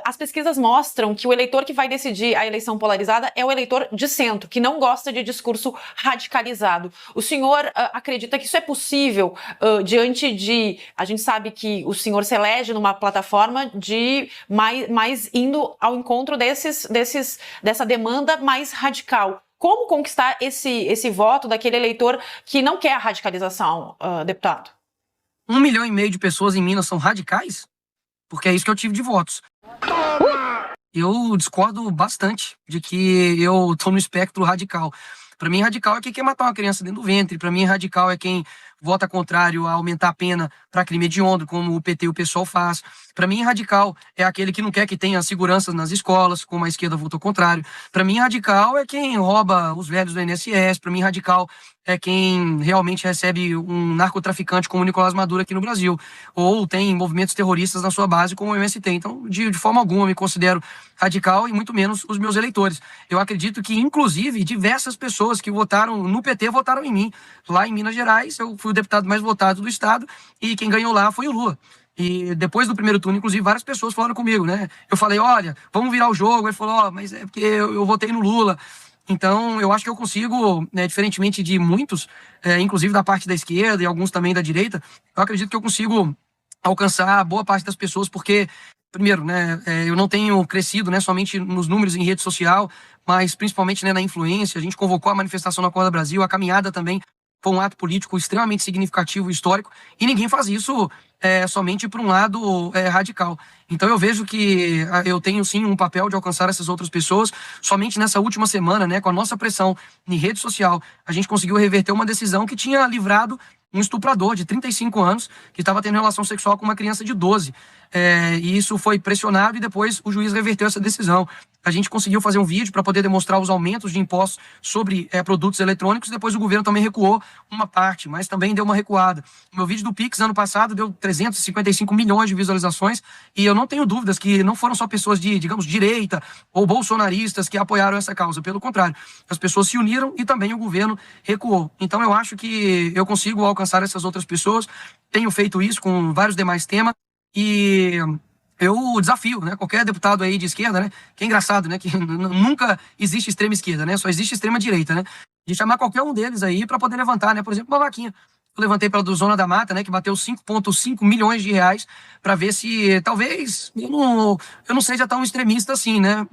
As pesquisas mostram que o eleitor que vai decidir a eleição polarizada é o eleitor de centro, que não gosta de discurso radicalizado. O senhor acredita que isso é possível diante de... A gente sabe que o senhor se elege numa plataforma de mais indo ao encontro dessa demanda mais radical. Como conquistar esse voto daquele eleitor que não quer a radicalização, deputado? 1,5 milhão de pessoas em Minas são radicais? Porque é isso que eu tive de votos. Eu discordo bastante de que eu tô no espectro radical. Para mim, radical é quem quer matar uma criança dentro do ventre. Para mim, radical é quem vota contrário a aumentar a pena para crime hediondo, como o PT e o PSOL faz. Para mim, radical é aquele que não quer que tenha segurança nas escolas, como a esquerda votou contrário. Para mim, radical é quem rouba os velhos do INSS. Para mim, radical é quem realmente recebe um narcotraficante como o Nicolás Maduro aqui no Brasil, ou tem movimentos terroristas na sua base, como o MST. Então, de forma alguma, eu me considero radical e muito menos os meus eleitores. Eu acredito que, inclusive, diversas pessoas que votaram no PT votaram em mim. Lá em Minas Gerais, eu fui o deputado mais votado do estado e quem ganhou lá foi o Lula. E depois do primeiro turno, inclusive, várias pessoas falaram comigo, né? Eu falei, olha, vamos virar o jogo. Ele falou, mas é porque eu votei no Lula. Então, eu acho que eu consigo, né, diferentemente de muitos, inclusive da parte da esquerda e alguns também da direita, eu acredito que eu consigo alcançar boa parte das pessoas, porque, primeiro, né, eu não tenho crescido, né, somente nos números em rede social, mas principalmente, né, na influência. A gente convocou a manifestação na Acorda Brasil, a caminhada também foi um ato político extremamente significativo e histórico, e ninguém faz isso somente por um lado radical. Então eu vejo que eu tenho sim um papel de alcançar essas outras pessoas. Somente nessa última semana, né, com a nossa pressão em rede social, a gente conseguiu reverter uma decisão que tinha livrado um estuprador de 35 anos que estava tendo relação sexual com uma criança de 12. E isso foi pressionado e depois o juiz reverteu essa decisão. A gente conseguiu fazer um vídeo para poder demonstrar os aumentos de impostos sobre produtos eletrônicos. Depois o governo também recuou uma parte, mas também deu uma recuada. O meu vídeo do Pix ano passado deu 355 milhões de visualizações e eu não tenho dúvidas que não foram só pessoas de, digamos, direita ou bolsonaristas que apoiaram essa causa. Pelo contrário, as pessoas se uniram e também o governo recuou. Então eu acho que eu consigo alcançar essas outras pessoas. Tenho feito isso com vários demais temas e eu desafio, né, qualquer deputado aí de esquerda, né, que é engraçado, né, que nunca existe extrema esquerda, né, só existe extrema direita, né, de chamar qualquer um deles aí para poder levantar, né, por exemplo, uma vaquinha. Eu levantei pela do Zona da Mata, né, que bateu 5,5 milhões de reais para ver se talvez eu não seja tão extremista assim, né,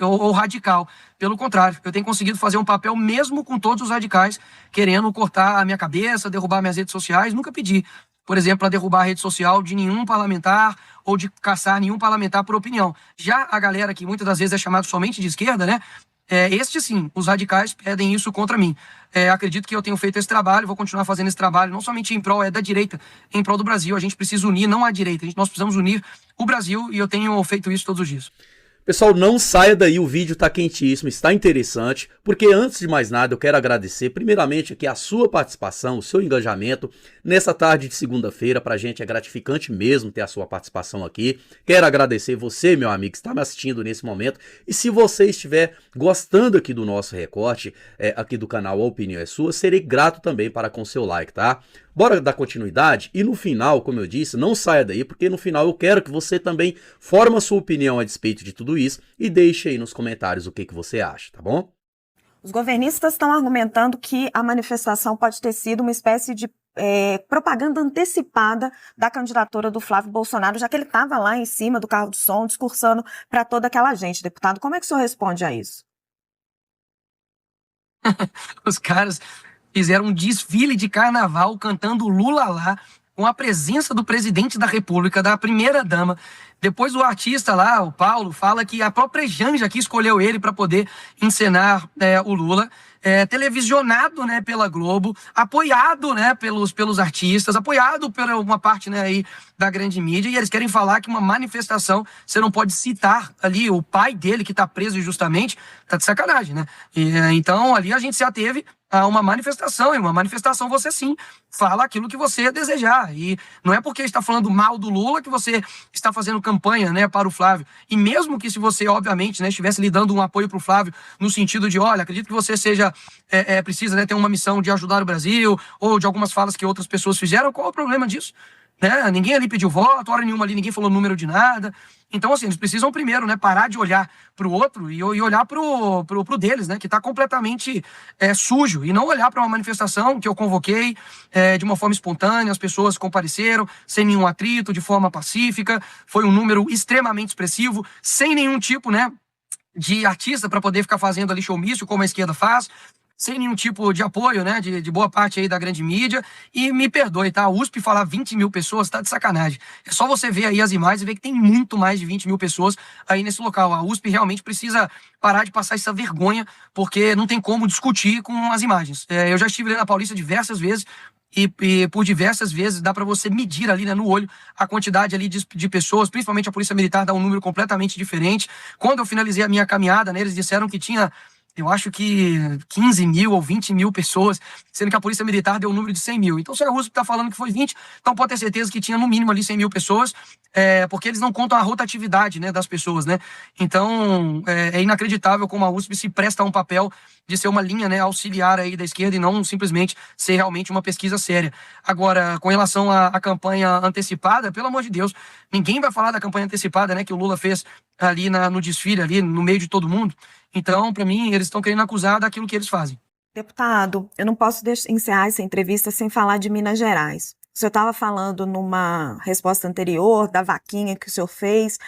ou radical. Pelo contrário, eu tenho conseguido fazer um papel mesmo com todos os radicais querendo cortar a minha cabeça, derrubar minhas redes sociais. Nunca pedi, por exemplo, para derrubar a rede social de nenhum parlamentar ou de caçar nenhum parlamentar por opinião. Já a galera que muitas das vezes é chamada somente de esquerda, né? Este sim, os radicais pedem isso contra mim. Acredito que eu tenho feito esse trabalho, vou continuar fazendo esse trabalho, não somente em prol da direita, em prol do Brasil. A gente precisa unir, não a direita, nós precisamos unir o Brasil e eu tenho feito isso todos os dias. Pessoal, não saia daí, o vídeo tá quentíssimo, está interessante, porque antes de mais nada eu quero agradecer primeiramente aqui a sua participação, o seu engajamento nessa tarde de segunda-feira. Pra gente é gratificante mesmo ter a sua participação aqui. Quero agradecer você, meu amigo, que está me assistindo nesse momento, e se você estiver gostando aqui do nosso recorte, aqui do canal A Opinião é Sua, serei grato também para com seu like, tá? Bora dar continuidade e no final, como eu disse, não saia daí, porque no final eu quero que você também forme a sua opinião a despeito de tudo isso e deixe aí nos comentários o que você acha, tá bom? Os governistas estão argumentando que a manifestação pode ter sido uma espécie de propaganda antecipada da candidatura do Flávio Bolsonaro, já que ele estava lá em cima do carro de som discursando para toda aquela gente. Deputado, como é que o senhor responde a isso? Os caras fizeram um desfile de carnaval cantando Lula lá, com a presença do presidente da República, da primeira-dama. Depois o artista lá, o Paulo, fala que a própria Janja que escolheu ele para poder encenar o Lula, televisionado, né, pela Globo, apoiado, né, pelos artistas, apoiado por uma parte, né, aí da grande mídia, e eles querem falar que uma manifestação, você não pode citar ali o pai dele, que está preso injustamente, tá de sacanagem, né? Então ali a gente se ateve a uma manifestação, e uma manifestação você sim fala aquilo que você desejar, e não é porque está falando mal do Lula que você está fazendo campanha, né, para o Flávio. E mesmo que se você, obviamente, né, estivesse lhe dando um apoio para o Flávio no sentido de, olha, acredito que você seja precisa, né, ter uma missão de ajudar o Brasil, ou de algumas falas que outras pessoas fizeram, qual é o problema disso? né? Ninguém ali pediu voto, hora nenhuma ali ninguém falou número de nada. Então, assim, eles precisam primeiro, né, parar de olhar para o outro e olhar pro deles, né, que está completamente sujo, e não olhar para uma manifestação que eu convoquei de uma forma espontânea, as pessoas compareceram sem nenhum atrito, de forma pacífica, foi um número extremamente expressivo, sem nenhum tipo, né, de artista para poder ficar fazendo ali showmício, como a esquerda faz, sem nenhum tipo de apoio, né, de boa parte aí da grande mídia. E me perdoe, tá? A USP falar 20 mil pessoas tá de sacanagem. É só você ver aí as imagens e ver que tem muito mais de 20 mil pessoas aí nesse local. A USP realmente precisa parar de passar essa vergonha, porque não tem como discutir com as imagens. Eu já estive ali na Paulista diversas vezes, e por diversas vezes dá para você medir ali, né, no olho a quantidade ali de pessoas, principalmente a Polícia Militar dá um número completamente diferente. Quando eu finalizei a minha caminhada, né, eles disseram que tinha, eu acho que 15 mil ou 20 mil pessoas, sendo que a Polícia Militar deu um número de 100 mil. Então, se a USP está falando que foi 20, então pode ter certeza que tinha no mínimo ali 100 mil pessoas, porque eles não contam a rotatividade, né, das pessoas, né? Então, é inacreditável como a USP se presta a um papel de ser uma linha, né, auxiliar aí da esquerda e não simplesmente ser realmente uma pesquisa séria. Agora, com relação à campanha antecipada, pelo amor de Deus, ninguém vai falar da campanha antecipada, né, que o Lula fez ali no desfile, ali no meio de todo mundo. Então, para mim, eles estão querendo acusar daquilo que eles fazem. Deputado, eu não posso encerrar essa entrevista sem falar de Minas Gerais. O senhor estava falando numa resposta anterior da vaquinha que o senhor fez,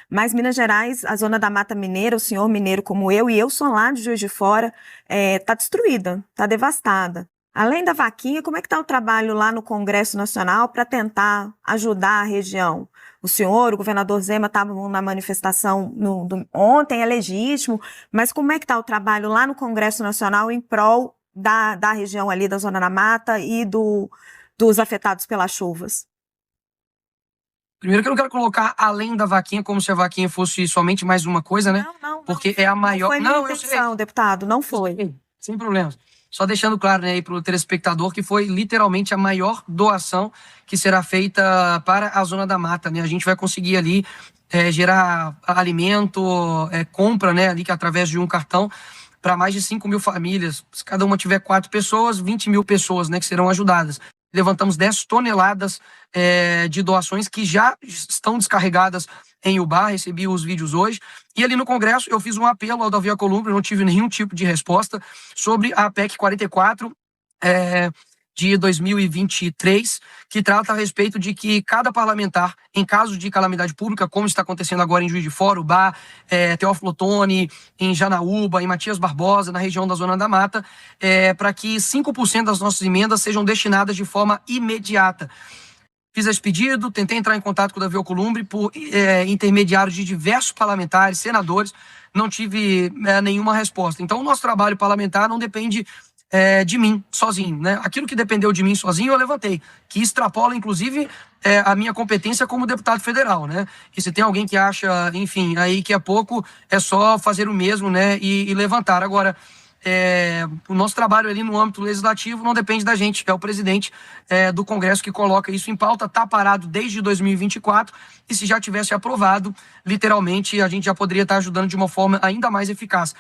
mas Minas Gerais, a zona da Mata Mineira, o senhor mineiro como eu, e eu sou lá de Juiz de Fora, está destruída, está devastada. Além da vaquinha, como é que está o trabalho lá no Congresso Nacional para tentar ajudar a região? O senhor, o governador Zema, estavam na manifestação ontem, é legítimo, mas como é que está o trabalho lá no Congresso Nacional em prol da região ali da Zona da Mata e dos afetados pelas chuvas? Primeiro que eu não quero colocar além da vaquinha como se a vaquinha fosse somente mais uma coisa, né? Não, porque é a maior... Não foi minha intenção, deputado, não foi. Sem problemas. Só deixando claro, né, aí para o telespectador que foi literalmente a maior doação que será feita para a Zona da Mata, né? A gente vai conseguir ali gerar alimento, compra, né, ali que através de um cartão para mais de 5 mil famílias. Se cada uma tiver 4 pessoas, 20 mil pessoas, né, que serão ajudadas. Levantamos 10 toneladas de doações que já estão descarregadas em Ubá, recebi os vídeos hoje. E ali no Congresso eu fiz um apelo ao Davi Alcolumbre, não tive nenhum tipo de resposta sobre a PEC 44 de 2023, que trata a respeito de que cada parlamentar, em caso de calamidade pública, como está acontecendo agora em Juiz de Fora, Ubá, Teófilo Otoni, em Janaúba, em Matias Barbosa, na região da Zona da Mata, para que 5% das nossas emendas sejam destinadas de forma imediata. Fiz esse pedido, tentei entrar em contato com o Davi Alcolumbre por intermediário de diversos parlamentares, senadores, não tive nenhuma resposta. Então, o nosso trabalho parlamentar não depende de mim, sozinho, né? Aquilo que dependeu de mim sozinho, eu levantei, que extrapola, inclusive, a minha competência como deputado federal, né? E se tem alguém que acha, enfim, aí que é pouco, é só fazer o mesmo, né? E levantar. Agora, o nosso trabalho ali no âmbito legislativo não depende da gente, é o presidente do Congresso que coloca isso em pauta, está parado desde 2024, e se já tivesse aprovado, literalmente a gente já poderia estar ajudando de uma forma ainda mais eficaz.